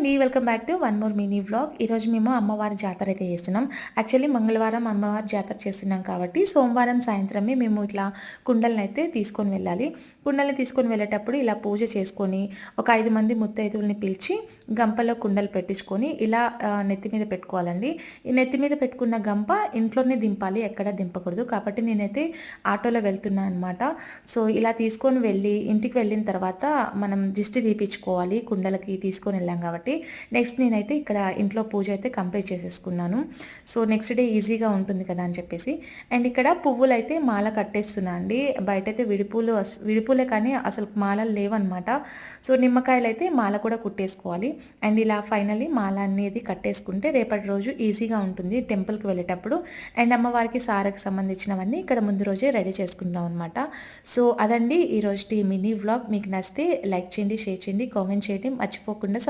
అండి. Welcome back to one more mini vlog. ఈరోజు మేము అమ్మవారి జాతర అయితే చేస్తున్నాం. యాక్చువల్లీ మంగళవారం అమ్మవారి జాతర చేస్తున్నాం కాబట్టి సోమవారం సాయంత్రమే మేము ఇట్లా కుండలను అయితే తీసుకొని వెళ్ళాలి. కుండల్ని తీసుకొని వెళ్ళేటప్పుడు ఇలా పూజ చేసుకొని ఒక 5 మంది ముత్తైదువుల్ని పిలిచి గంపలో కుండలు పెట్టించుకొని ఇలా నెత్తి మీద పెట్టుకోవాలండి. ఈ నెత్తి మీద పెట్టుకున్న గంప ఇంట్లోనే దింపాలి, ఎక్కడ దింపకూడదు. కాబట్టి నేనైతే ఆటోలో వెళ్తున్నా అనమాట. సో ఇలా తీసుకొని వెళ్ళి ఇంటికి వెళ్ళిన తర్వాత మనం దిష్టి తీపించుకోవాలి, కుండలకి తీసుకొని వెళ్ళాం కాబట్టి. నెక్స్ట్ నేనైతే ఇక్కడ ఇంట్లో పూజ అయితే కంప్లీట్ చేసేసుకున్నాను. సో నెక్స్ట్ డే ఈజీగా ఉంటుంది కదా అని చెప్పేసి. అండ్ ఇక్కడ పువ్వులు అయితే మాల కట్టేస్తున్నా అండి. బయటైతే విడిపూలే కానీ అసలు మాలలు లేవన్నమాట. సో నిమ్మకాయలు అయితే మాల కూడా కుట్టేసుకోవాలి. అండ్ ఇలా ఫైనల్లీ మాల అనేది కట్టేసుకుంటే రేపటి రోజు ఈజీగా ఉంటుంది టెంపుల్కి వెళ్ళేటప్పుడు. అండ్ అమ్మవారికి సారకు సంబంధించినవన్నీ ఇక్కడ ముందు రోజే రెడీ చేసుకుంటాం అనమాట. సో అదండి ఈరోజు మినీ వ్లాగ్. మీకు నచ్చితే లైక్ చేయండి, షేర్ చేయండి, కామెంట్ చేయండి, మర్చిపోకుండా